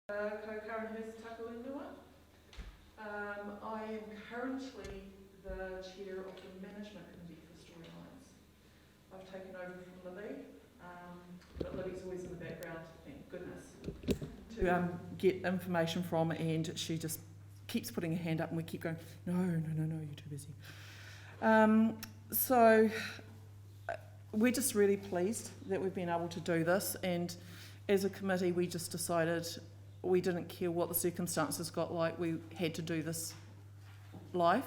Karen Hurst-Takuinua. I am currently the chair of the management committee for Storylines. I've taken over from Libby, but Libby's always in the background, thank goodness, to get information from, and she just keeps putting her hand up and we keep going, no, you're too busy. So we're just really pleased that we've been able to do this, and as a committee we just decided we didn't care what the circumstances got like, we had to do this live.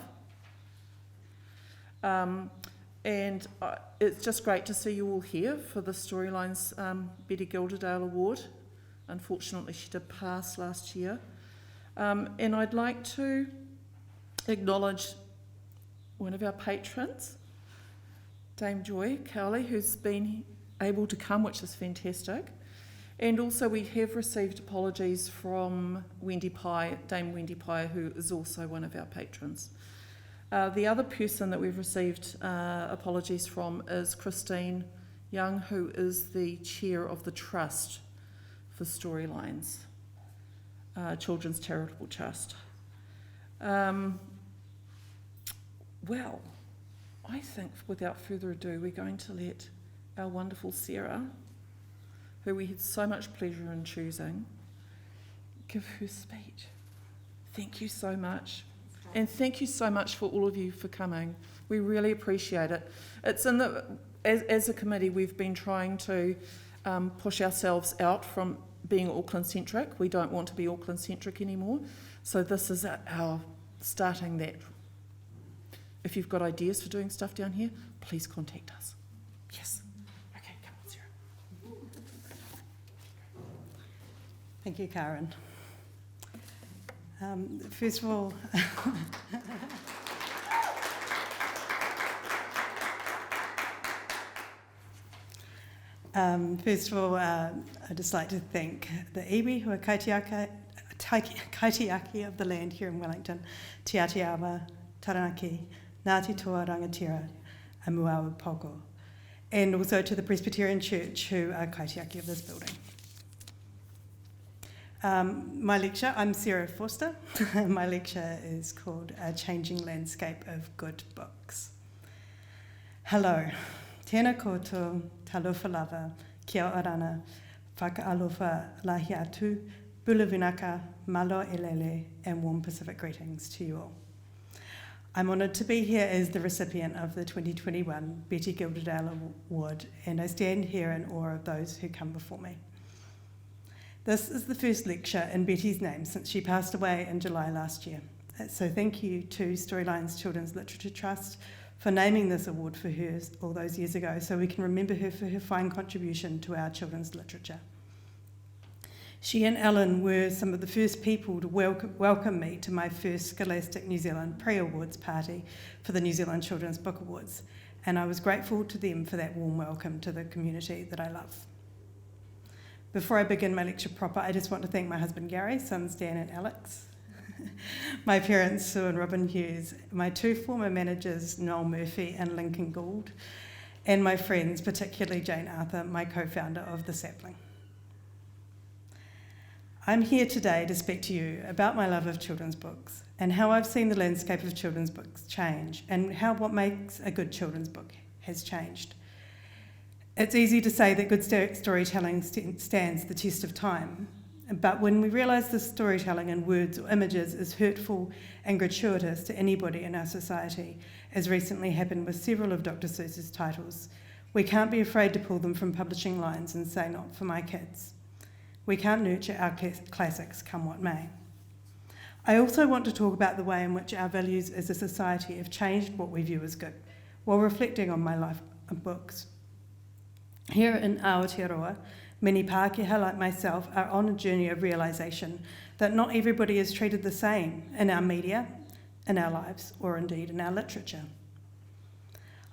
And it's just great to see you all here for the Storylines Betty Gilderdale Award. Unfortunately, she did pass last year. And I'd like to acknowledge one of our patrons, Dame Joy Cowley, who's been able to come, which is fantastic. And also we have received apologies from Dame Wendy Pye, who is also one of our patrons. The other person that we've received apologies from is Christine Young, who is the chair of the Trust for Storylines, Children's Charitable Trust. Well, I think without further ado, we're going to let our wonderful Sarah, who we had so much pleasure in choosing, give her speech. Thank you so much. And thank you so much for all of you for coming. We really appreciate it. It's as a committee, we've been trying to push ourselves out from being Auckland-centric. We don't want to be Auckland-centric anymore. So this is our starting that. If you've got ideas for doing stuff down here, please contact us. Yes. Okay, come on, Sarah. Thank you, Karen. First of all, I'd just like to thank the iwi, who are kaitiaki of the land here in Wellington, Te Atiawa, Taranaki, Ngāti Toa Rangatira, and Muawa Poko, and also to the Presbyterian Church, who are kaitiaki of this building. My lecture, I'm Sarah Forster. My lecture is called A Changing Landscape of Good Books. Hello, tēnā koutou, talofa lava, kia orana, whakaalofa lahi atu, bula vinaka, malo elele, and warm Pacific greetings to you all. I'm honoured to be here as the recipient of the 2021 Betty Gilderdale Award, and I stand here in awe of those who come before me. This is the first lecture in Betty's name since she passed away in July last year. So thank you to Storylines Children's Literature Trust for naming this award for her all those years ago, so we can remember her for her fine contribution to our children's literature. She and Ellen were some of the first people to welcome me to my first Scholastic New Zealand pre-awards party for the New Zealand Children's Book Awards, and I was grateful to them for that warm welcome to the community that I love. Before I begin my lecture proper, I just want to thank my husband Gary, sons Dan and Alex, my parents Sue and Robin Hughes, my two former managers Noel Murphy and Lincoln Gould, and my friends, particularly Jane Arthur, my co-founder of The Sapling. I'm here today to speak to you about my love of children's books and how I've seen the landscape of children's books change and how what makes a good children's book has changed. It's easy to say that good storytelling stands the test of time, but when we realise the storytelling in words or images is hurtful and gratuitous to anybody in our society, as recently happened with several of Dr. Seuss's titles, we can't be afraid to pull them from publishing lines and say, not for my kids. We can't nurture our classics, come what may. I also want to talk about the way in which our values as a society have changed what we view as good, while reflecting on my life of books. Here in Aotearoa, many Pākehā like myself are on a journey of realisation that not everybody is treated the same in our media, in our lives, or indeed in our literature.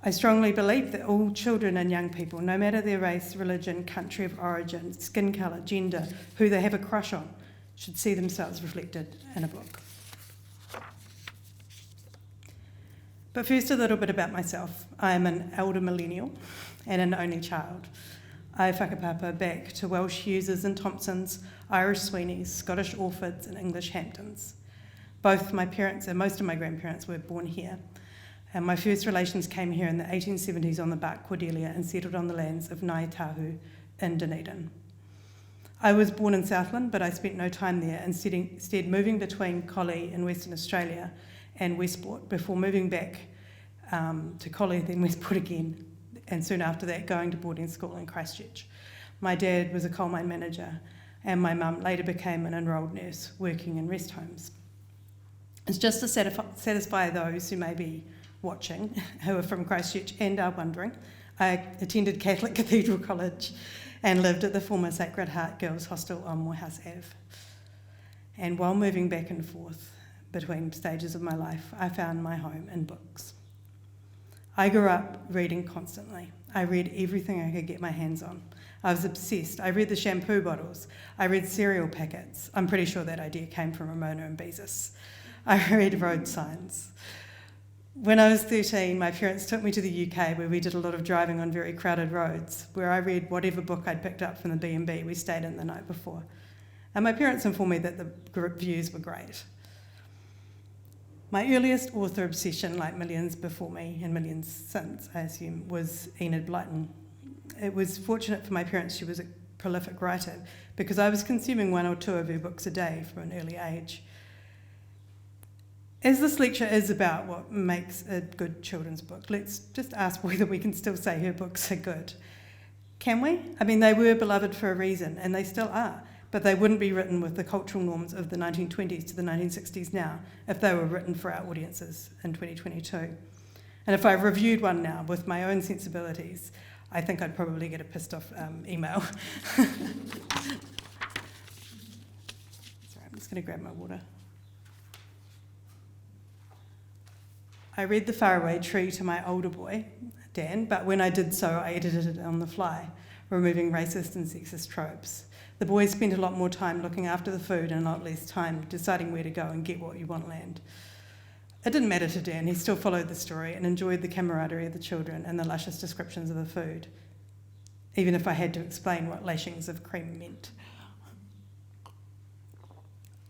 I strongly believe that all children and young people, no matter their race, religion, country of origin, skin colour, gender, who they have a crush on, should see themselves reflected in a book. But first, a little bit about myself. I am an elder millennial and an only child. I whakapapa back to Welsh Hughes's and Thompsons, Irish Sweeneys, Scottish Orfords and English Hamptons. Both my parents and most of my grandparents were born here, and my first relations came here in the 1870s on the bark Cordelia and settled on the lands of Ngai Tahu in Dunedin. I was born in Southland, but I spent no time there, instead moving between Collie in Western Australia and Westport before moving back to Collie, then Westport again, and soon after that going to boarding school in Christchurch. My dad was a coal mine manager, and my mum later became an enrolled nurse working in rest homes. It's just to satisfy those who may be watching, who are from Christchurch and are wondering, I attended Catholic Cathedral College and lived at the former Sacred Heart Girls' Hostel on Morehouse Ave. And while moving back and forth between stages of my life, I found my home in books. I grew up reading constantly. I read everything I could get my hands on. I was obsessed. I read the shampoo bottles. I read cereal packets. I'm pretty sure that idea came from Ramona and Beezus. I read road signs. When I was 13, my parents took me to the UK where we did a lot of driving on very crowded roads, where I read whatever book I'd picked up from the B&B we stayed in the night before. And my parents informed me that the group views were great. My earliest author obsession, like millions before me and millions since, I assume, was Enid Blyton. It was fortunate for my parents she was a prolific writer, because I was consuming 1 or 2 of her books a day from an early age. As this lecture is about what makes a good children's book, let's just ask whether we can still say her books are good. Can we? I mean, they were beloved for a reason, and they still are, but they wouldn't be written with the cultural norms of the 1920s to the 1960s now if they were written for our audiences in 2022. And if I reviewed one now with my own sensibilities, I think I'd probably get a pissed off email. Sorry, I'm just going to grab my water. I read The Faraway Tree to my older boy, Dan, but when I did so, I edited it on the fly, removing racist and sexist tropes. The boys spent a lot more time looking after the food and a lot less time deciding where to go and get what you want land. It didn't matter to Dan, he still followed the story and enjoyed the camaraderie of the children and the luscious descriptions of the food, even if I had to explain what lashings of cream meant.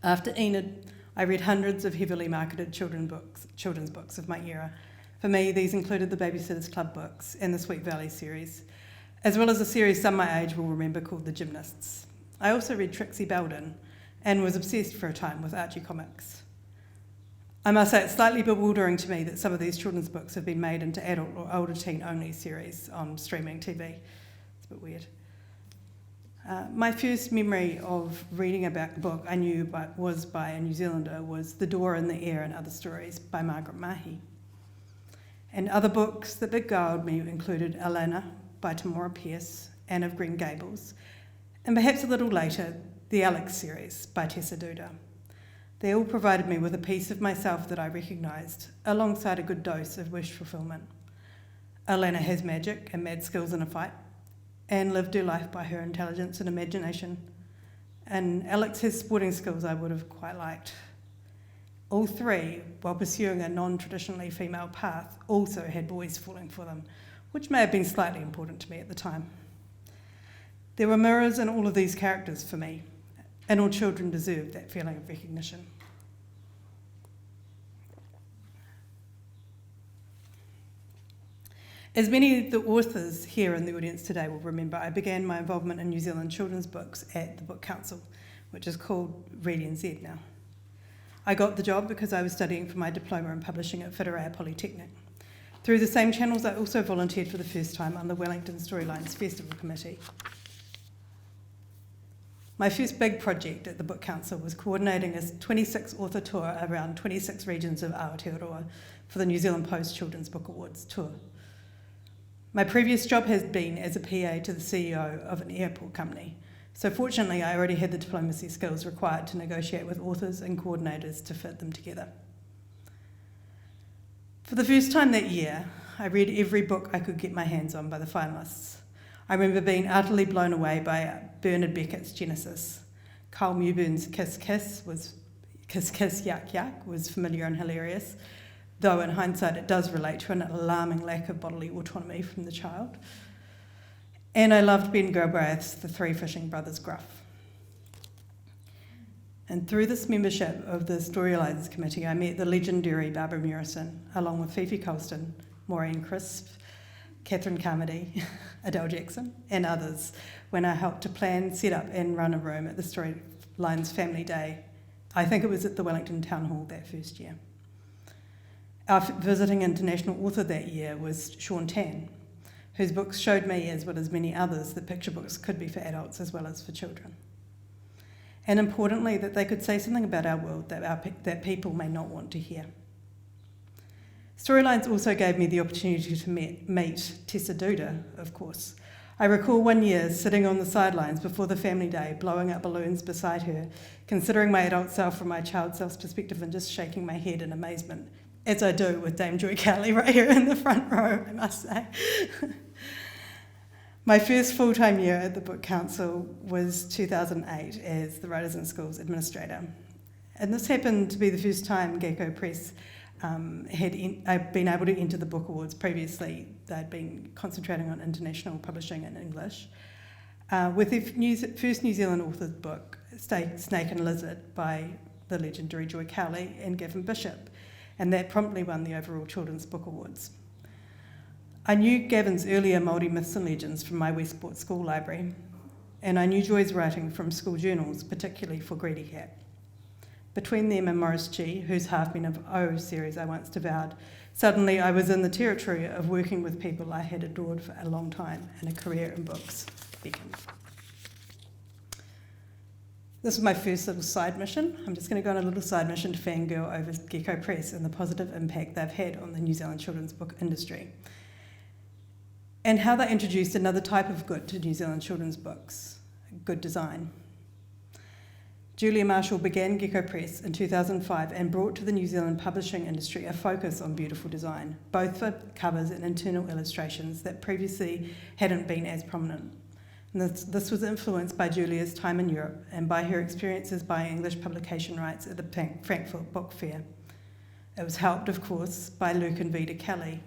After Enid, I read hundreds of heavily marketed children's books of my era. For me, these included the Babysitter's Club books and the Sweet Valley series, as well as a series some my age will remember called The Gymnasts. I also read Trixie Belden and was obsessed for a time with Archie comics. I must say it's slightly bewildering to me that some of these children's books have been made into adult or older teen-only series on streaming TV. It's a bit weird. My first memory of reading about the book I knew was by a New Zealander was The Door in the Air and Other Stories by Margaret Mahy. And other books that beguiled me included Elena by Tamora Pierce, Anne of Green Gables, and perhaps a little later, the Alex series by Tessa Duda. They all provided me with a piece of myself that I recognised, alongside a good dose of wish fulfilment. Elena has magic and mad skills in a fight, and lived her life by her intelligence and imagination. And Alex has sporting skills I would have quite liked. All three, while pursuing a non-traditionally female path, also had boys falling for them, which may have been slightly important to me at the time. There were mirrors in all of these characters for me, and all children deserved that feeling of recognition. As many of the authors here in the audience today will remember, I began my involvement in New Zealand children's books at the Book Council, which is called Read NZ now. I got the job because I was studying for my diploma in publishing at Whitireia Polytechnic. Through the same channels, I also volunteered for the first time on the Wellington Storylines Festival Committee. My first big project at the Book Council was coordinating a 26 author tour around 26 regions of Aotearoa for the New Zealand Post Children's Book Awards tour. My previous job has been as a PA to the CEO of an airport company, so fortunately I already had the diplomacy skills required to negotiate with authors and coordinators to fit them together. For the first time that year, I read every book I could get my hands on by the finalists. I remember being utterly blown away by Bernard Beckett's Genesis. Carl Mewburn's Kiss Kiss Yuck Yuck was familiar and hilarious, though in hindsight it does relate to an alarming lack of bodily autonomy from the child. And I loved Ben Galbraith's The Three Fishing Brothers Gruff. And through this membership of the Storylines Committee, I met the legendary Barbara Murison, along with Fifi Colston, Maureen Crisp, Catherine Carmody, Adele Jackson, and others, when I helped to plan, set up, and run a room at the Storylines Family Day. I think it was at the Wellington Town Hall that first year. Our visiting international author that year was Sean Tan, whose books showed me, as well as many others, that picture books could be for adults as well as for children. And importantly, that they could say something about our world that people may not want to hear. Storylines also gave me the opportunity to meet Tessa Duda, of course. I recall one year sitting on the sidelines before the family day, blowing up balloons beside her, considering my adult self from my child self's perspective and just shaking my head in amazement, as I do with Dame Joy Cowley right here in the front row, I must say. My first full-time year at the Book Council was 2008 as the Writers in Schools Administrator. And this happened to be the first time Gecko Press I'd been able to enter the Book Awards. Previously, they'd been concentrating on international publishing in English. With the first New Zealand author's book, Snake and Lizard, by the legendary Joy Cowley and Gavin Bishop, and that promptly won the overall Children's Book Awards. I knew Gavin's earlier Māori myths and legends from my Westport school library, and I knew Joy's writing from school journals, particularly for Greedy Cat. Between them and Morris G, whose Half Men of O series I once devoured, suddenly I was in the territory of working with people I had adored for a long time, and a career in books beckoned. This was my first little side mission. I'm just going to go on a little side mission to fangirl over Gecko Press and the positive impact they've had on the New Zealand children's book industry, and how they introduced another type of good to New Zealand children's books, good design. Julia Marshall began Gecko Press in 2005 and brought to the New Zealand publishing industry a focus on beautiful design, both for covers and internal illustrations that previously hadn't been as prominent. And this was influenced by Julia's time in Europe and by her experiences buying English publication rights at the Frankfurt Book Fair. It was helped, of course, by Luke and Vida Kelly.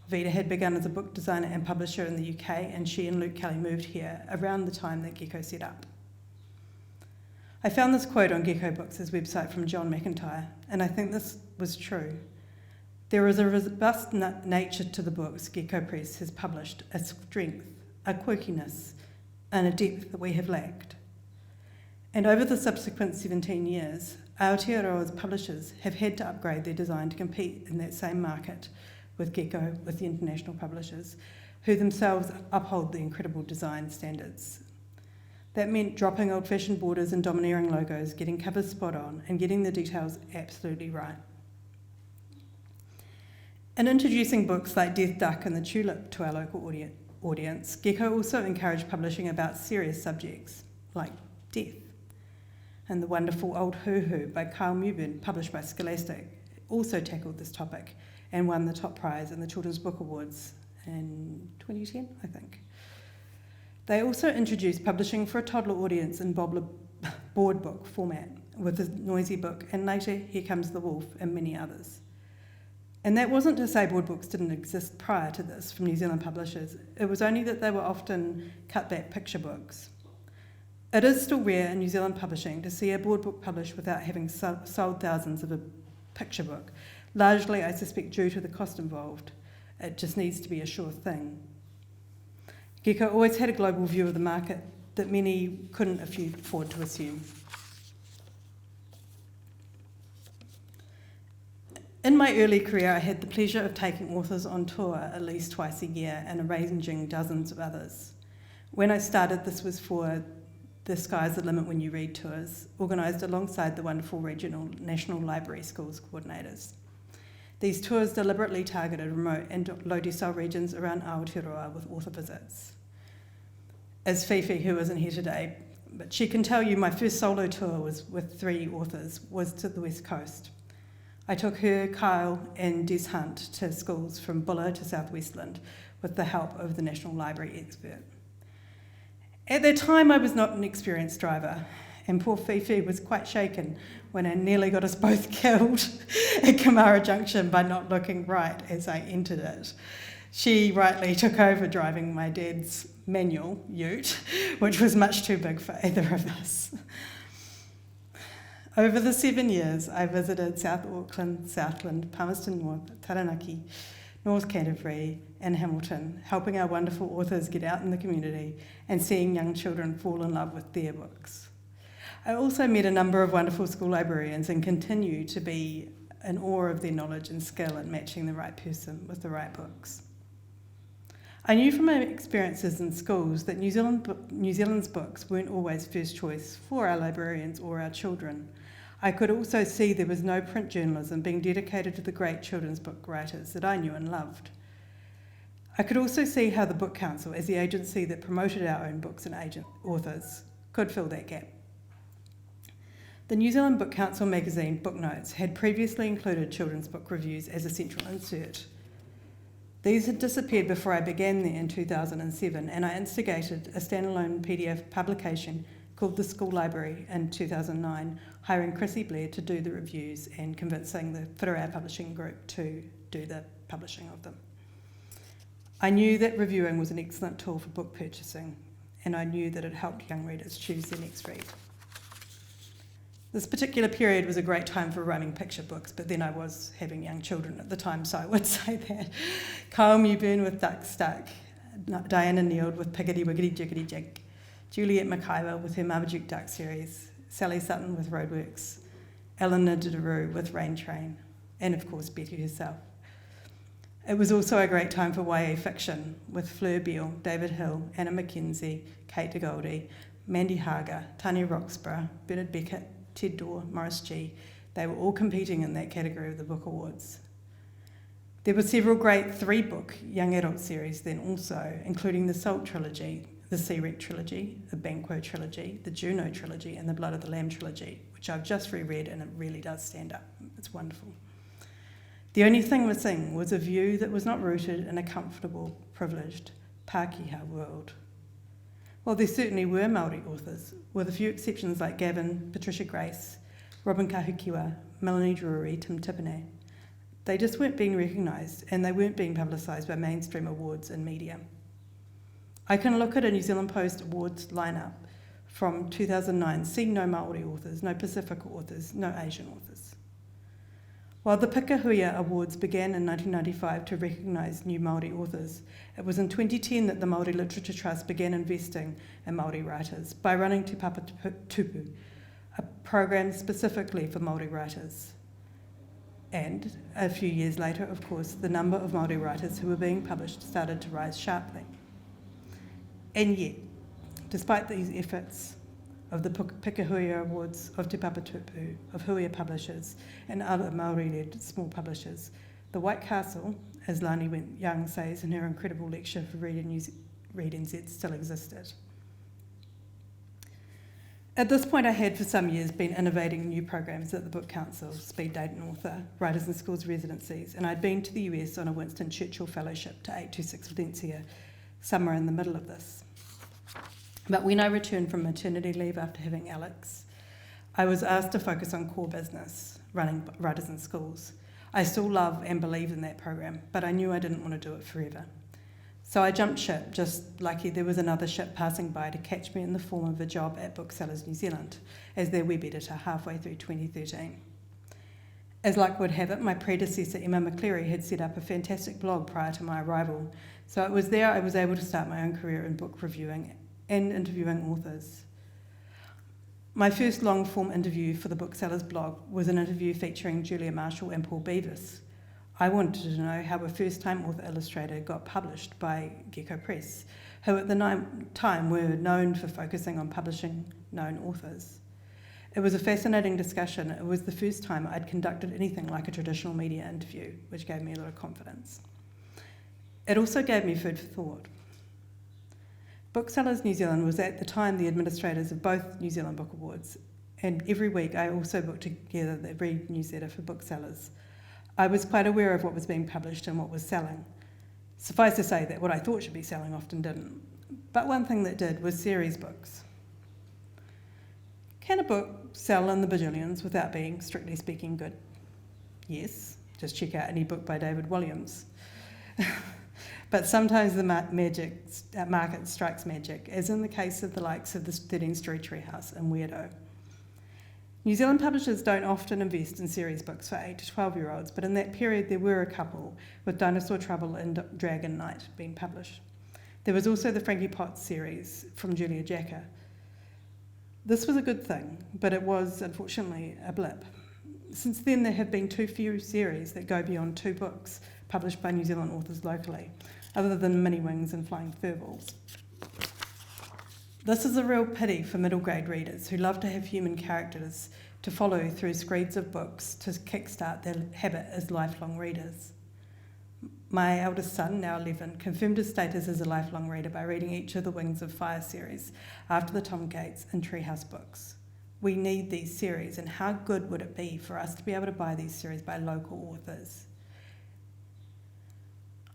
Vida had begun as a book designer and publisher in the UK, and she and Luke Kelly moved here around the time that Gecko set up. I found this quote on Gecko Books' website from John McIntyre, and I think this was true. There is a robust nature to the books Gecko Press has published, a strength, a quirkiness, and a depth that we have lacked. And over the subsequent 17 years, Aotearoa's publishers have had to upgrade their design to compete in that same market with Gecko, with the international publishers, who themselves uphold the incredible design standards. That meant dropping old-fashioned borders and domineering logos, getting covers spot on, and getting the details absolutely right. In introducing books like Death Duck and The Tulip to our local audience, Gecko also encouraged publishing about serious subjects, like death. And The Wonderful Old Hoo-Hoo by Kyle Mewburn, published by Scholastic, also tackled this topic and won the top prize in the Children's Book Awards in 2010, I think. They also introduced publishing for a toddler audience in board book format with The Noisy Book, and later Here Comes the Wolf, and many others. And that wasn't to say board books didn't exist prior to this from New Zealand publishers. It was only that they were often cut-back picture books. It is still rare in New Zealand publishing to see a board book published without having sold thousands of a picture book, largely, I suspect, due to the cost involved. It just needs to be a sure thing. Gecko always had a global view of the market that many couldn't afford to assume. In my early career, I had the pleasure of taking authors on tour at least twice a year and arranging dozens of others. When I started, this was for the Sky's the Limit When You Read tours, organised alongside the wonderful regional National Library Schools coordinators. These tours deliberately targeted remote and low decile regions around Aotearoa with author visits. As Fifi, who isn't here today, but she can tell you my first solo tour was with 3 authors, was to the West Coast. I took her, Kyle and Des Hunt to schools from Bulla to South Westland with the help of the National Library expert. At that time I was not an experienced driver, and poor Fifi was quite shaken when I nearly got us both killed at Kamara Junction by not looking right as I entered it. She rightly took over driving my dad's manual ute, which was much too big for either of us. Over the 7 years, I visited South Auckland, Southland, Palmerston North, Taranaki, North Canterbury and Hamilton, helping our wonderful authors get out in the community and seeing young children fall in love with their books. I also met a number of wonderful school librarians and continue to be in awe of their knowledge and skill in matching the right person with the right books. I knew from my experiences in schools that New Zealand's books weren't always first choice for our librarians or our children. I could also see there was no print journalism being dedicated to the great children's book writers that I knew and loved. I could also see how the Book Council, as the agency that promoted our own books and authors, could fill that gap. The New Zealand Book Council magazine, Book Notes, had previously included children's book reviews as a central insert. These had disappeared before I began there in 2007, and I instigated a standalone PDF publication called The School Library in 2009, hiring Chrissy Blair to do the reviews and convincing the Whitireia Publishing Group to do the publishing of them. I knew that reviewing was an excellent tool for book purchasing, and I knew that it helped young readers choose their next read. This particular period was a great time for rhyming picture books, but then I was having young children at the time, so I would say that. Kyle Mewburn with Duck Stuck, Diana Neild with Piggity Wiggity Jiggity Jig, Juliet Mackaywa with her Marmaduke Duck series, Sally Sutton with Roadworks, Eleanor Diderot with Rain Train, and of course Betty herself. It was also a great time for YA fiction, with Fleur Beale, David Hill, Anna Mackenzie, Kate de Goldie, Mandy Hager, Tanya Roxburgh, Bernard Beckett, Ted Dorr, Morris G. They were all competing in that category of the Book Awards. There were several great 3-book young adult series then also, including the Salt Trilogy, the Sea Wreck Trilogy, the Banquo Trilogy, the Juno Trilogy, and the Blood of the Lamb Trilogy, which I've just reread and it really does stand up. It's wonderful. The only thing missing was a view that was not rooted in a comfortable, privileged Pākehā world. Well, there certainly were Māori authors, with a few exceptions like Gavin, Patricia Grace, Robin Kahukiwa, Melanie Drury, Tim Tipene. They just weren't being recognised, and they weren't being publicised by mainstream awards and media. I can look at a New Zealand Post Awards lineup from 2009, see no Māori authors, no Pacific authors, no Asian authors. While the Pikahuia Awards began in 1995 to recognise new Māori authors, it was in 2010 that the Māori Literature Trust began investing in Māori writers by running Te Papa Tupu, a program specifically for Māori writers. And a few years later, of course, the number of Māori writers who were being published started to rise sharply. And yet, despite these efforts of the Pikahuia Awards, of Te Papa Tupu, of Huia Publishers, and other Māori-led small publishers, the White Castle, as Lani Young says in her incredible lecture for Read NZ, still existed. At this point, I had for some years been innovating new programs at the Book Council, Speed Date and Author, Writers in Schools residencies, and I'd been to the US on a Winston Churchill Fellowship to 826 Valencia, somewhere in the middle of this. But when I returned from maternity leave after having Alex, I was asked to focus on core business, running Writers in Schools. I still love and believe in that program, but I knew I didn't want to do it forever. So I jumped ship, just lucky there was another ship passing by to catch me in the form of a job at Booksellers New Zealand as their web editor halfway through 2013. As luck would have it, my predecessor Emma McCleary had set up a fantastic blog prior to my arrival, so it was there I was able to start my own career in book reviewing and interviewing authors. My first long-form interview for the Booksellers blog was an interview featuring Julia Marshall and Paul Beavis. I wanted to know how a first-time author-illustrator got published by Gecko Press, who at the time were known for focusing on publishing known authors. It was a fascinating discussion. It was the first time I'd conducted anything like a traditional media interview, which gave me a lot of confidence. It also gave me food for thought. Booksellers New Zealand was at the time the administrators of both New Zealand Book Awards, and every week I also put together the Read newsletter for booksellers. I was quite aware of what was being published and what was selling. Suffice to say that what I thought should be selling often didn't. But one thing that did was series books. Can a book sell in the bajillions without being, strictly speaking, good? Yes, just check out any book by David Williams. But sometimes the market strikes magic, as in the case of the likes of the 13-Story Treehouse and Weirdo. New Zealand publishers don't often invest in series books for 8 to 12-year-olds, but in that period there were a couple, with Dinosaur Trouble and Dragon Knight being published. There was also the Frankie Potts series from Julia Jacker. This was a good thing, but it was, unfortunately, a blip. Since then, there have been too few series that go beyond 2 books published by New Zealand authors locally, other than Mini Wings and Flying Furballs. This is a real pity for middle grade readers who love to have human characters to follow through screeds of books to kickstart their habit as lifelong readers. My eldest son, now 11, confirmed his status as a lifelong reader by reading each of the Wings of Fire series after the Tom Gates and Treehouse books. We need these series, and how good would it be for us to be able to buy these series by local authors?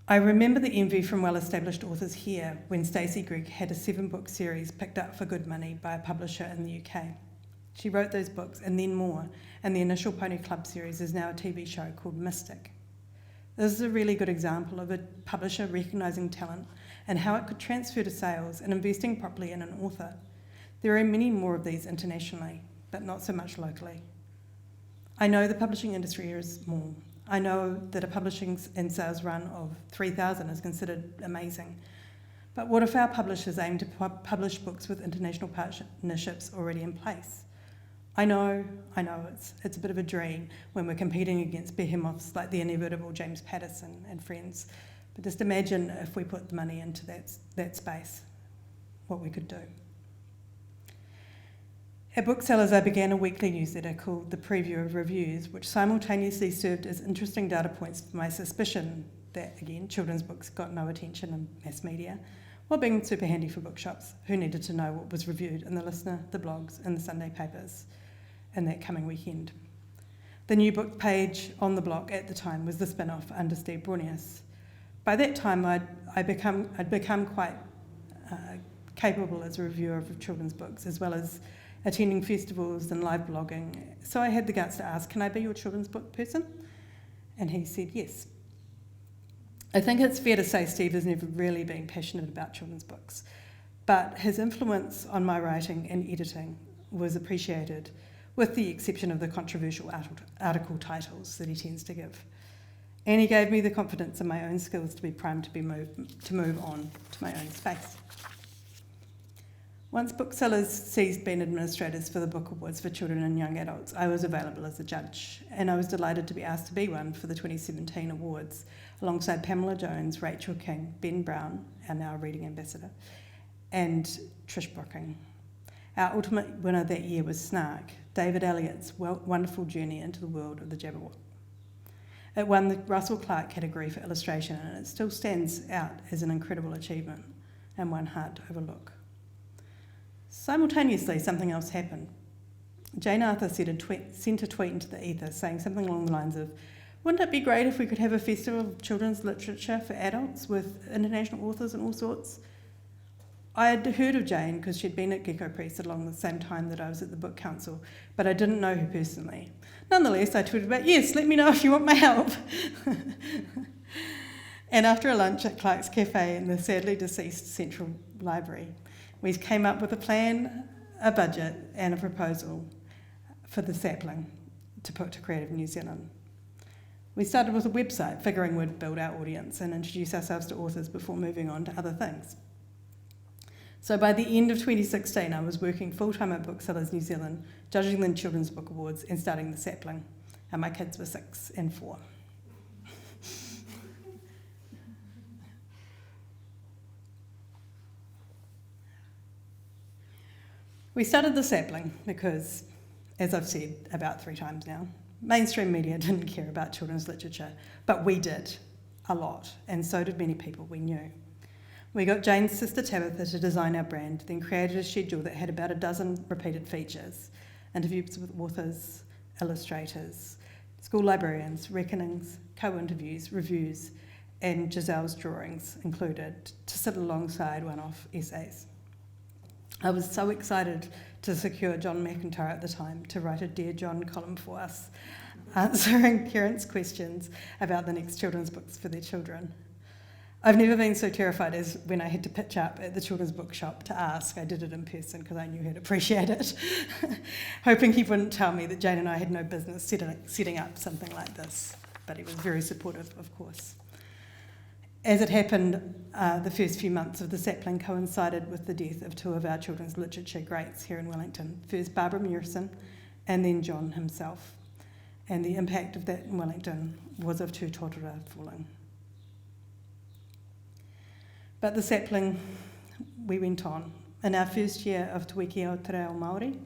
I remember the envy from well-established authors here when Stacey Gregg had a 7-book series picked up for good money by a publisher in the UK. She wrote those books and then more, and the initial Pony Club series is now a TV show called Mystic. This is a really good example of a publisher recognising talent and how it could transfer to sales and investing properly in an author. There are many more of these internationally, but not so much locally. I know the publishing industry here is small. I know that a publishing and sales run of 3,000 is considered amazing. But what if our publishers aim to publish books with international partnerships already in place? I know it's a bit of a dream when we're competing against behemoths like the inevitable James Patterson and friends, but just imagine if we put the money into that space, what we could do. At Booksellers, I began a weekly newsletter called The Preview of Reviews, which simultaneously served as interesting data points for my suspicion that, again, children's books got no attention in mass media, while being super handy for bookshops who needed to know what was reviewed in the Listener, the blogs, and the Sunday papers in that coming weekend. The new book page on the blog at the time was the spin-off under Steve Brunius. By that time, I'd become quite capable as a reviewer of children's books, as well as attending festivals and live blogging. So I had the guts to ask, can I be your children's book person? And he said yes. I think it's fair to say Steve has never really been passionate about children's books, but his influence on my writing and editing was appreciated, with the exception of the controversial article titles that he tends to give. And he gave me the confidence in my own skills to be primed to move on to my own space. Once Booksellers ceased being administrators for the Book Awards for children and young adults, I was available as a judge, and I was delighted to be asked to be one for the 2017 awards, alongside Pamela Jones, Rachel King, Ben Brown, our now reading ambassador, and Trish Brooking. Our ultimate winner that year was Snark, David Elliott's wonderful journey into the world of the Jabberwock. It won the Russell Clark category for illustration, and it still stands out as an incredible achievement and one hard to overlook. Simultaneously, something else happened. Jane Arthur sent a tweet into the ether saying something along the lines of, wouldn't it be great if we could have a festival of children's literature for adults with international authors and all sorts? I had heard of Jane because she'd been at Gecko Press along the same time that I was at the Book Council, but I didn't know her personally. Nonetheless, I tweeted about, yes, let me know if you want my help. And after a lunch at Clark's Cafe in the sadly deceased Central Library, we came up with a plan, a budget, and a proposal for the sapling to put to Creative New Zealand. We started with a website, figuring we'd build our audience and introduce ourselves to authors before moving on to other things. So by the end of 2016, I was working full-time at Booksellers New Zealand, judging the Children's Book Awards and starting the sapling, and my kids were 6 and 4. We started the sapling because, as I've said about 3 times now, mainstream media didn't care about children's literature, but we did, a lot, and so did many people we knew. We got Jane's sister Tabitha to design our brand, then created a schedule that had about a dozen repeated features, interviews with authors, illustrators, school librarians, reckonings, co-interviews, reviews, and Giselle's drawings included to sit alongside one-off essays. I was so excited to secure John McIntyre at the time to write a Dear John column for us, answering parents' questions about the next children's books for their children. I've never been so terrified as when I had to pitch up at the children's bookshop to ask. I did it in person because I knew he'd appreciate it, hoping he wouldn't tell me that Jane and I had no business setting up something like this. But he was very supportive, of course. As it happened, the first few months of the sapling coincided with the death of two of our children's literature greats here in Wellington, first Barbara Murison and then John himself. And the impact of that in Wellington was of two tōtara falling. But the sapling, we went on. In our first year of Te Wiki o Te Reo Māori,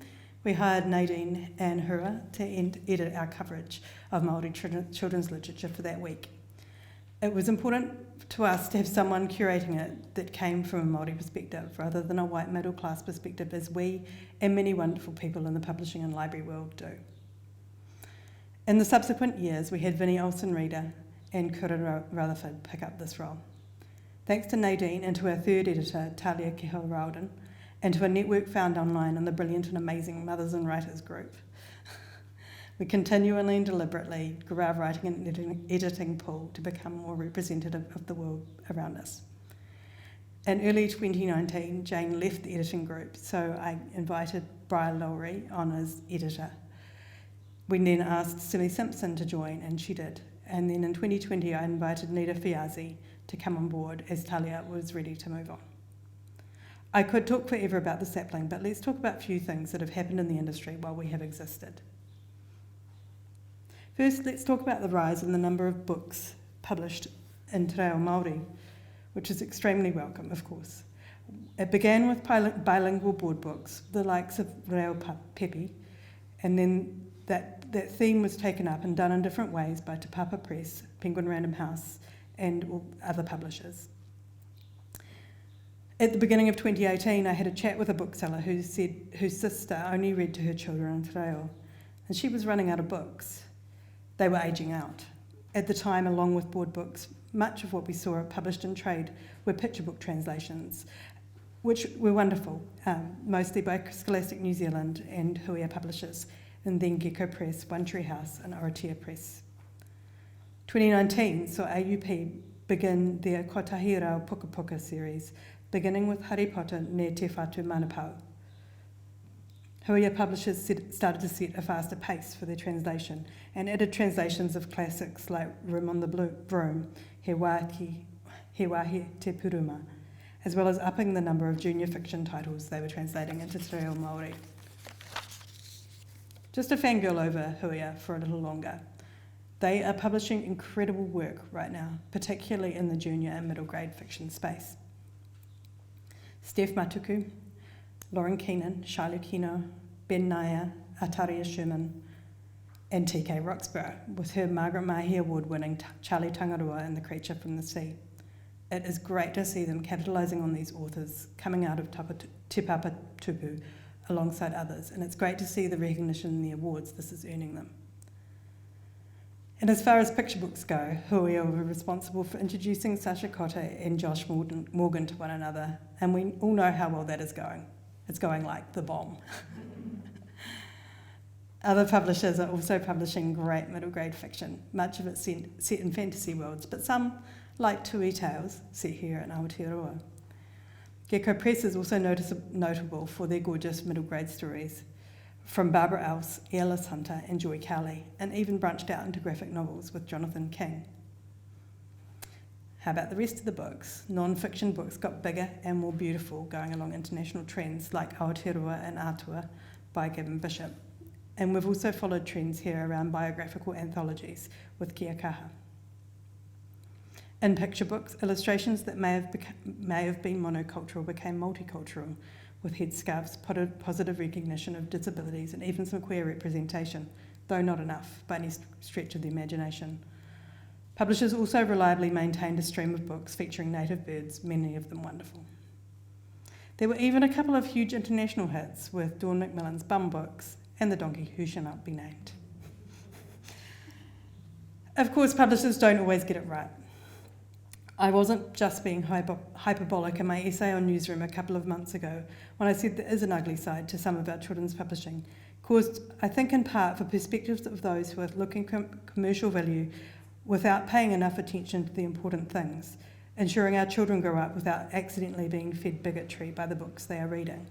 we hired Nadine and Hura to edit our coverage of Māori children's literature for that week. It was important to us to have someone curating it that came from a Māori perspective rather than a white middle class perspective, as we and many wonderful people in the publishing and library world do. In the subsequent years, we had Vinnie Olsen-Reader and Kura Rutherford pick up this role. Thanks to Nadine and to our third editor, Talia Kehoe-Rowden, and to a network found online in the brilliant and amazing Mothers and Writers group, we continually and deliberately grew our writing and editing pool to become more representative of the world around us. In early 2019, Jane left the editing group, so I invited Brian Lowry on as editor. We then asked Silly Simpson to join, and she did. And then in 2020, I invited Nita Fiazi to come on board as Talia was ready to move on. I could talk forever about the sapling, but let's talk about a few things that have happened in the industry while we have existed. First, let's talk about the rise in the number of books published in Te Reo Māori, which is extremely welcome, of course. It began with bilingual board books, the likes of Reo Pepe, and then that theme was taken up and done in different ways by Te Papa Press, Penguin Random House, and other publishers. At the beginning of 2018, I had a chat with a bookseller who said whose sister only read to her children in Te Reo, and she was running out of books. They were ageing out. At the time, along with board books, much of what we saw published in trade were picture book translations, which were wonderful, mostly by Scholastic New Zealand and Huia publishers, and then Gecko Press, One Tree House, and Oratia Press. 2019 saw AUP begin their Kotahi Rao Puka Puka series, beginning with Harry Potter Ne Te Whatu Manapau. Huia publishers started to set a faster pace for their translation and added translations of classics like Room on the Broom, He Wahi Te Puruma, as well as upping the number of junior fiction titles they were translating into Te Reo Māori. Just a fangirl over Huia for a little longer. They are publishing incredible work right now, particularly in the junior and middle grade fiction space. Steph Matuku, Lauren Keenan, Shiloh Kino, Ben Naya, Ataria Sherman, and TK Roxburgh, with her Margaret Mahy Award-winning Charlie Tangarua and The Creature from the Sea. It is great to see them capitalising on these authors coming out of Te Papa Tupu alongside others, and it's great to see the recognition and the awards this is earning them. And as far as picture books go, Huia were responsible for introducing Sasha Cotter and Josh Morgan to one another, and we all know how well that is going. It's going like the bomb. Other publishers are also publishing great middle grade fiction, much of it set in fantasy worlds, but some, like Tui Tales, set here in Aotearoa. Gecko Press is also notable for their gorgeous middle grade stories, from Barbara Else, Ellis Hunter and Joy Cowley, and even branched out into graphic novels with Jonathan King. How about the rest of the books? Non-fiction books got bigger and more beautiful, going along international trends like Aotearoa and Atua by Gavin Bishop. And we've also followed trends here around biographical anthologies with Kia Kaha. In picture books, illustrations that may have been monocultural became multicultural, with headscarves, positive recognition of disabilities, and even some queer representation, though not enough by any stretch of the imagination. Publishers also reliably maintained a stream of books featuring native birds, many of them wonderful. There were even a couple of huge international hits with Dawn Macmillan's Bum Books and The Donkey Who Shall Not Be Named. Of course, publishers don't always get it right. I wasn't just being hyperbolic in my essay on Newsroom a couple of months ago when I said there is an ugly side to some of our children's publishing, caused, I think, in part for perspectives of those who are looking for commercial value without paying enough attention to the important things, ensuring our children grow up without accidentally being fed bigotry by the books they are reading.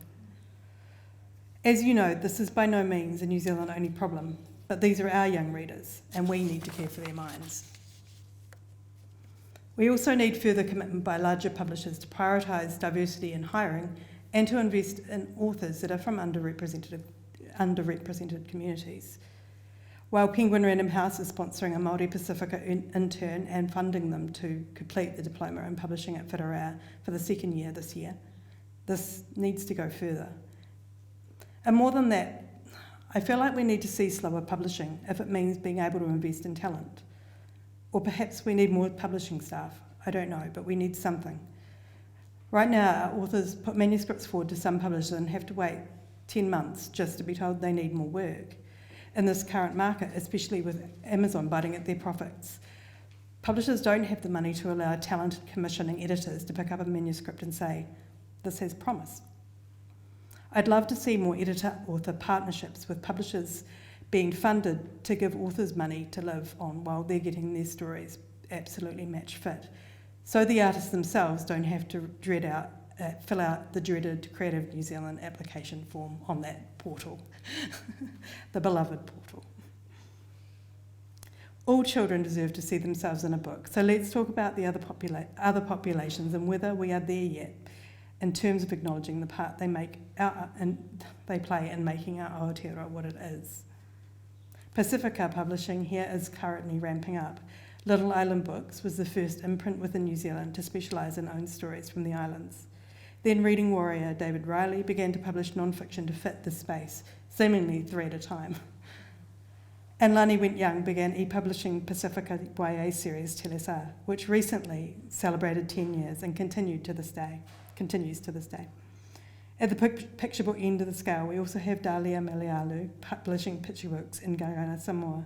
As you know, this is by no means a New Zealand only problem, but these are our young readers, and we need to care for their minds. We also need further commitment by larger publishers to prioritise diversity in hiring and to invest in authors that are from underrepresented communities. While Penguin Random House is sponsoring a Māori Pacifica intern and funding them to complete the diploma in publishing at Whitirea for the second year this year, this needs to go further. And more than that, I feel like we need to see slower publishing if it means being able to invest in talent. Or perhaps we need more publishing staff. I don't know, but we need something. Right now, our authors put manuscripts forward to some publishers and have to wait 10 months just to be told they need more work. In this current market, especially with Amazon biting at their profits, publishers don't have the money to allow talented commissioning editors to pick up a manuscript and say, this has promise. I'd love to see more editor-author partnerships with publishers being funded to give authors money to live on while they're getting their stories absolutely match fit, so the artists themselves don't have to fill out the dreaded Creative New Zealand application form on that portal, the beloved portal. All children deserve to see themselves in a book, so let's talk about the other populations and whether we are there yet in terms of acknowledging the part they play in making our Aotearoa what it is. Pacifica Publishing here is currently ramping up. Little Island Books was the first imprint within New Zealand to specialise in own stories from the islands. Then reading warrior David Riley began to publish non-fiction to fit this space, seemingly 3 at a time. And Lani Went Young began e-publishing Pacifica YA series Telesa, which recently celebrated 10 years and continues to this day. At the picture book end of the scale, we also have Dahlia Malialu publishing picture books in Gairana, Samoa.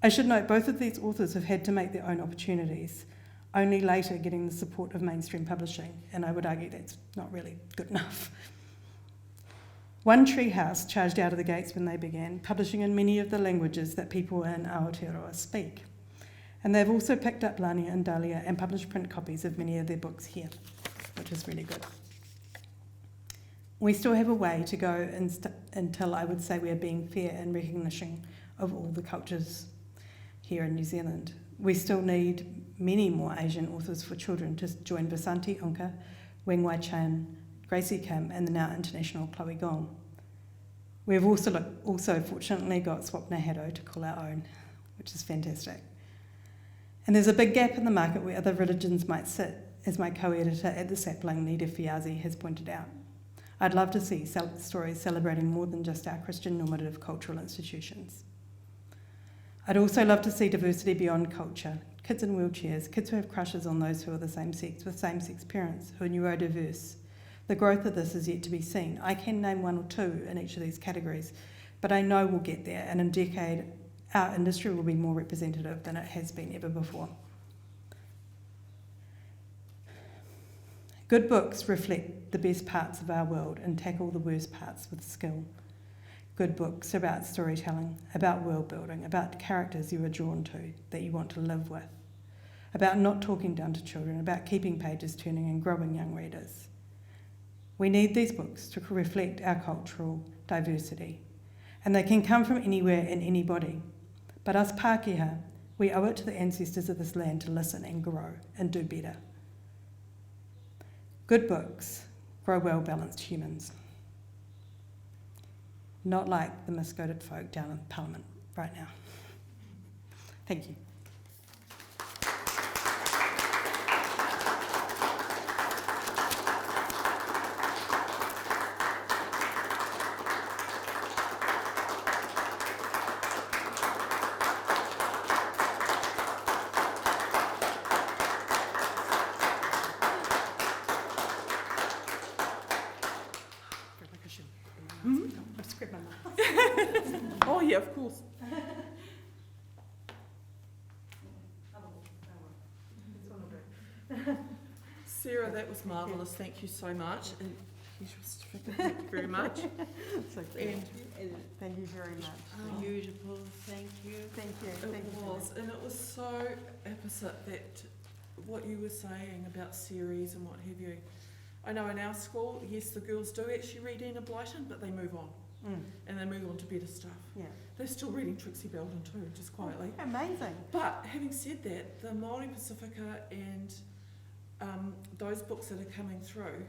I should note both of these authors have had to make their own opportunities, only later getting the support of mainstream publishing, and I would argue that's not really good enough. One Treehouse charged out of the gates when they began, publishing in many of the languages that people in Aotearoa speak. And they've also picked up Lani and Dahlia and published print copies of many of their books here, which is really good. We still have a way to go until I would say we are being fair in recognition of all the cultures here in New Zealand. We still need many more Asian authors for children to join Vasanti Unka, Weng Wai Chan, Gracie Kim, and the now international Chloe Gong. We have also fortunately got Swapna Haddo to call our own, which is fantastic. And there's a big gap in the market where other religions might sit, as my co-editor at The Sapling, Nita Fiazi, has pointed out. I'd love to see stories celebrating more than just our Christian normative cultural institutions. I'd also love to see diversity beyond culture, kids in wheelchairs, kids who have crushes on those who are the same sex, with same-sex parents, who are neurodiverse. The growth of this is yet to be seen. I can name 1 or 2 in each of these categories, but I know we'll get there, and in a decade, our industry will be more representative than it has been ever before. Good books reflect the best parts of our world and tackle the worst parts with skill. Good books are about storytelling, about world building, about characters you are drawn to, that you want to live with, about not talking down to children, about keeping pages turning and growing young readers. We need these books to reflect our cultural diversity, and they can come from anywhere and anybody. But us Pākehā, we owe it to the ancestors of this land to listen and grow and do better. Good books grow well-balanced humans. Not like the misguided folk down in Parliament right now. Thank you. Oh yeah, of course. Sarah, that was marvellous. Thank you so much. And thank you very much. And thank you very much. Beautiful, thank you. Thank you. It was so opposite that what you were saying about series and what have you. I know in our school, yes, the girls do actually read Enid Blyton, but they move on. And they move on to better stuff. Yeah. They're still reading Trixie Belden too, just quietly. Oh, amazing. But having said that, the Māori Pacifica and those books that are coming through,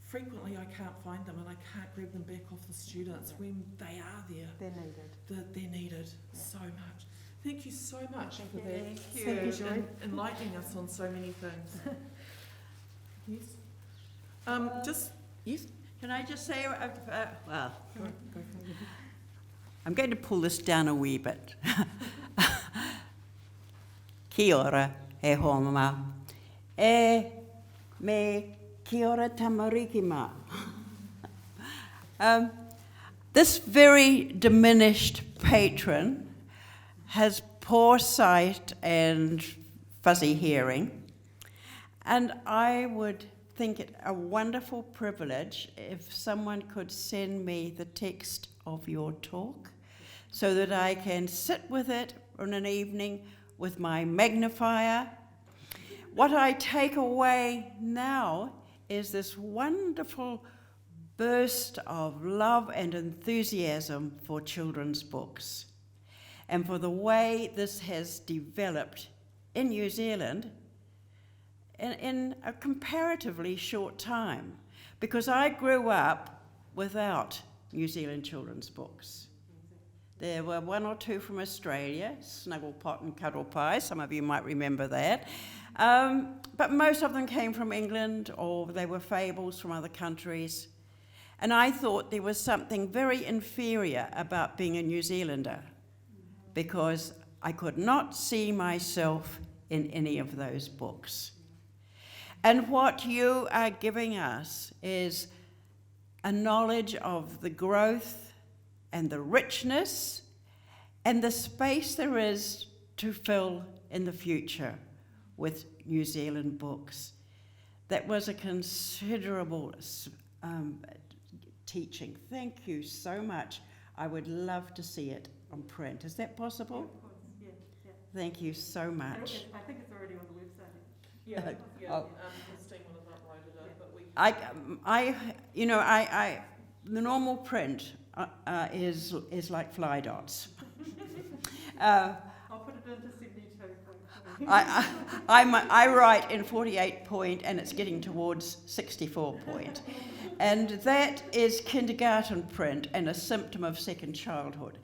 frequently I can't find them and I can't grab them back off the students when they are there. They're needed. They're needed so much. Thank you so much for that. Thank you. For enlightening us on so many things. Yes. Yes. Can I just say, well, Go for it. I'm going to pull this down a wee bit. Kia ora, he honga. E me kia ora tamariki mā. This very diminished patron has poor sight and fuzzy hearing, and I would think it a wonderful privilege if someone could send me the text of your talk so that I can sit with it in an evening with my magnifier. What I take away now is this wonderful burst of love and enthusiasm for children's books and for the way this has developed in New Zealand in a comparatively short time, because I grew up without New Zealand children's books. There were one or two from Australia, Snugglepot and Cuddle Pie, some of you might remember that, but most of them came from England or they were fables from other countries. And I thought there was something very inferior about being a New Zealander, because I could not see myself in any of those books. And what you are giving us is a knowledge of the growth and the richness and the space there is to fill in the future with New Zealand books. That was a considerable teaching. Thank you so much. I would love to see it on print. Is that possible? Of course, yeah. Thank you so much. I think it's already on the website. Christine will have uploaded it, but The normal print is like fly dots. I'll put it into 72. I write in 48 point and it's getting towards 64 point. And that is kindergarten print and a symptom of second childhood.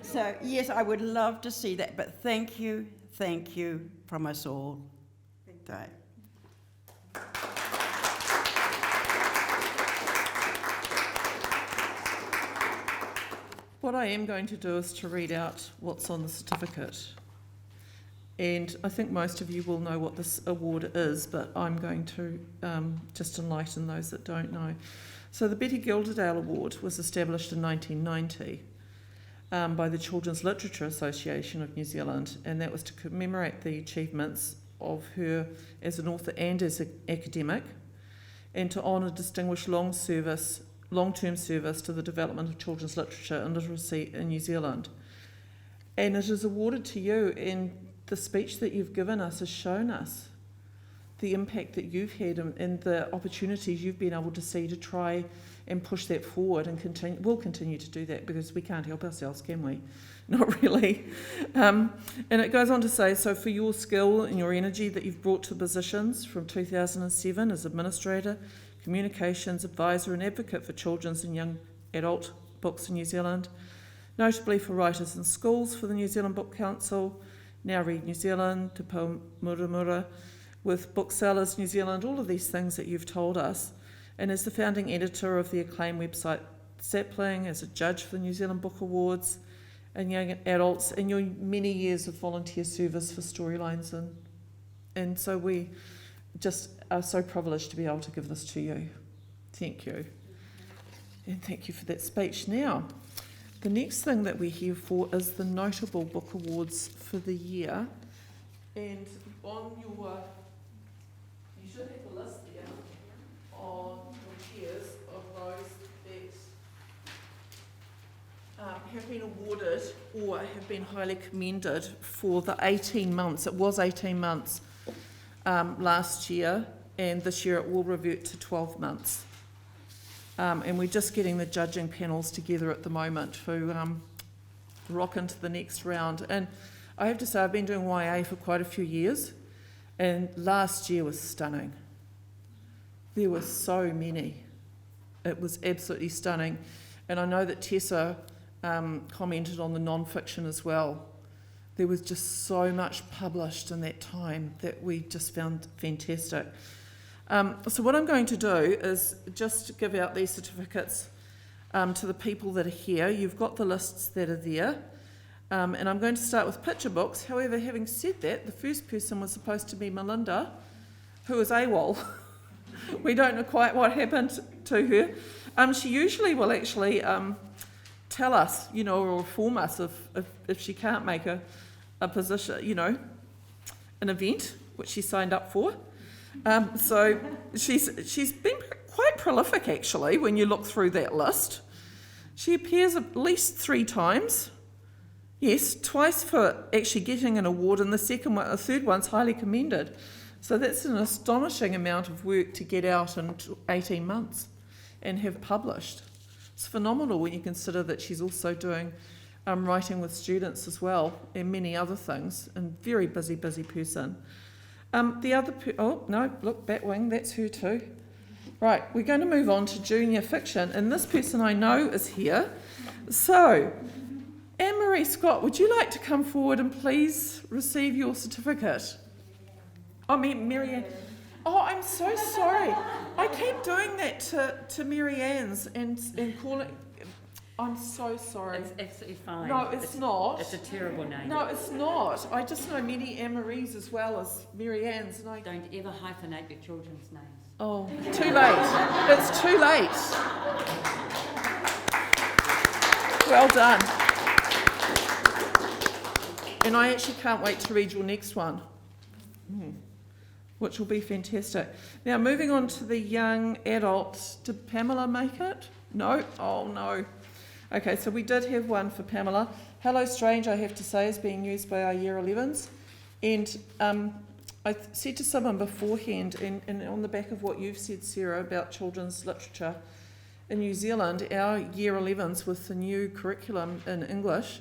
So yes, I would love to see that, but thank you from us all. Thank you. what I am going to do is to read out what's on the certificate. And I think most of you will know what this award is, but I'm going to just enlighten those that don't know. So the Betty Gilderdale Award was established in 1990 by the Children's Literature Association of New Zealand, and that was to commemorate the achievements of her as an author and as an academic, and to honour distinguished long-term service to the development of children's literature and literacy in New Zealand. And it is awarded to you, and the speech that you've given us has shown us the impact that you've had and the opportunities you've been able to see to try and push that forward, and we'll continue to do that because we can't help ourselves, can we? Not really. And it goes on to say, so for your skill and your energy that you've brought to positions from 2007 as administrator, communications advisor and advocate for children's and young adult books in New Zealand, notably for writers in schools for the New Zealand Book Council, Now Read New Zealand, Te Pau Muramura, with Booksellers New Zealand, all of these things that you've told us, and as the founding editor of the acclaimed website Sapling, as a judge for the New Zealand Book Awards and young adults, and your many years of volunteer service for Storylines, and so we just are so privileged to be able to give this to you. Thank you. And thank you for that speech. Now, the next thing that we're here for is the Notable Book Awards for the year. And on your, you should have a list there on your chairs of those that have been awarded or have been highly commended for the 18 months. It was 18 months last year, and this year it will revert to 12 months. And we're just getting the judging panels together at the moment to rock into the next round. And I have to say, I've been doing YA for quite a few years, and last year was stunning. There were so many. It was absolutely stunning. And I know that Tessa commented on the non-fiction as well. There was just so much published in that time that we just found fantastic. So what I'm going to do is just give out these certificates to the people that are here. You've got the lists that are there. And I'm going to start with picture books. However, having said that, the first person was supposed to be Melinda, who is AWOL. We don't know quite what happened to her. She usually will actually tell us, or inform us if she can't make a position, an event, which she signed up for. So she's been quite prolific, actually, when you look through that list. She appears at least 3 times. Yes, twice for actually getting an award, and the third one's highly commended. So that's an astonishing amount of work to get out in 18 months and have published. It's phenomenal when you consider that she's also doing writing with students as well, and many other things, and very busy person. Batwing, that's her too. Right, we're going to move on to junior fiction, and this person I know is here. So, Anne-Marie Scott, would you like to come forward and please receive your certificate? I mean, Marianne. Oh, I'm so sorry. I keep doing that to Marianne's and calling. I'm so sorry. It's absolutely fine. No, it's not. It's a terrible name. No, it's not. I just know many Anne-Marie's as well as Marianne's. And Don't ever hyphenate your children's names. Oh, too late. It's too late. Well done. And I actually can't wait to read your next one, which will be fantastic. Now, moving on to the young adults. Did Pamela make it? No? Oh, no. Okay, so we did have one for Pamela. Hello Strange, I have to say, is being used by our Year 11s. And I said to someone beforehand, and on the back of what you've said, Sarah, about children's literature, in New Zealand, our Year 11s with the new curriculum in English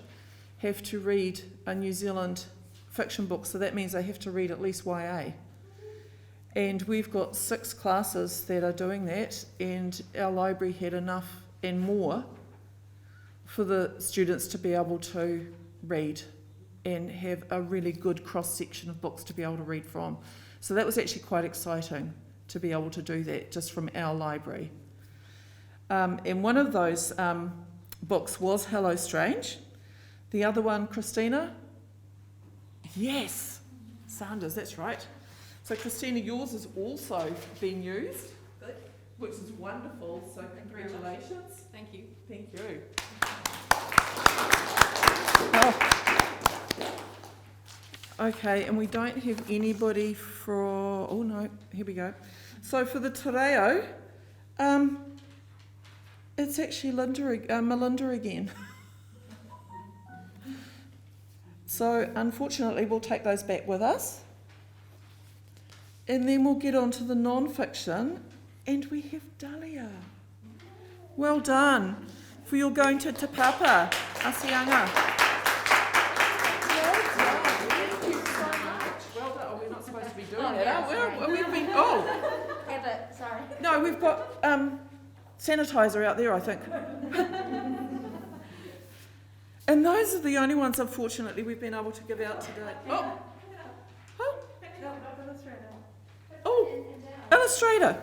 have to read a New Zealand fiction book, so that means they have to read at least YA. And we've got 6 classes that are doing that, and our library had enough and more for the students to be able to read and have a really good cross-section of books to be able to read from. So that was actually quite exciting to be able to do that just from our library. And one of those books was Hello Strange. The other one, Christina? Yes, Sanders, that's right. So Christina, yours is also being used, which is wonderful. So congratulations. Thank you. Thank you. Oh. Okay, and we don't have anybody for. Oh no, here we go. So for the Te Reo, it's actually Melinda again. So unfortunately, we'll take those back with us. And then we'll get on to the non-fiction, and we have Dahlia. Well done for your going to Te Papa, Asianga. Well done. Thank you so much. Well done. Oh, we're not supposed to be doing that, are we? We've been. Yeah, but sorry. No, we've got sanitizer out there, I think. And those are the only ones, unfortunately, we've been able to give out today. Oh. Huh? Oh, illustrator.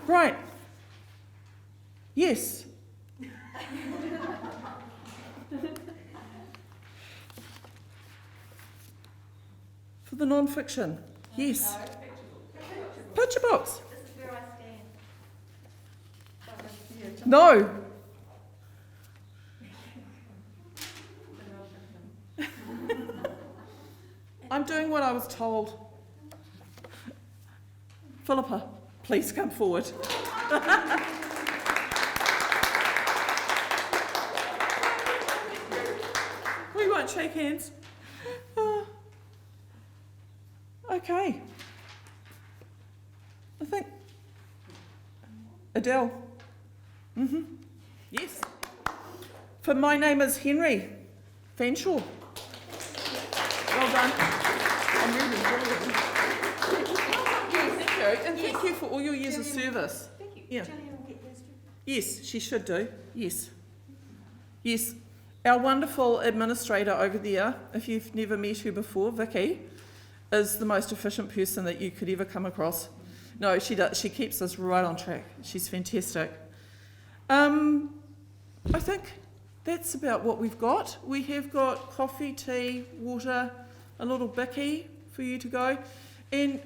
Right. Yes. For the non-fiction. Yes. Picture books. This is where I stand. No. I'm doing what I was told. Philippa, please come forward. and shake hands. Okay. I think Adele. Yes. For my name is Henry Fanshawe. Well done. I'm really brilliant. Thank you, and thank you for all your years of service. Thank you. Yeah. Jillian will get those too. Yes, she should do. Yes. Yes. Our wonderful administrator over there, if you've never met her before, Vicky, is the most efficient person that you could ever come across. No, she does. She keeps us right on track. She's fantastic. I think that's about what we've got. We have got coffee, tea, water, a little bicky for you to go. And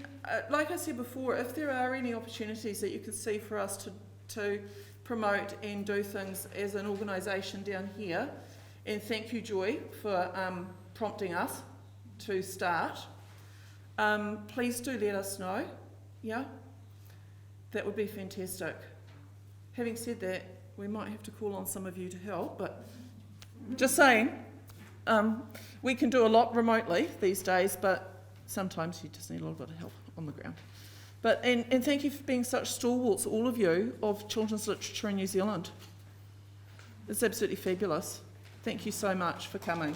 like I said before, if there are any opportunities that you could see for us to promote and do things as an organisation down here, and thank you, Joy, for prompting us to start, please do let us know. Yeah? That would be fantastic. Having said that, we might have to call on some of you to help, but just saying, we can do a lot remotely these days, but sometimes you just need a little bit of help on the ground. But and thank you for being such stalwarts, all of you, of children's literature in New Zealand. It's absolutely fabulous. Thank you so much for coming.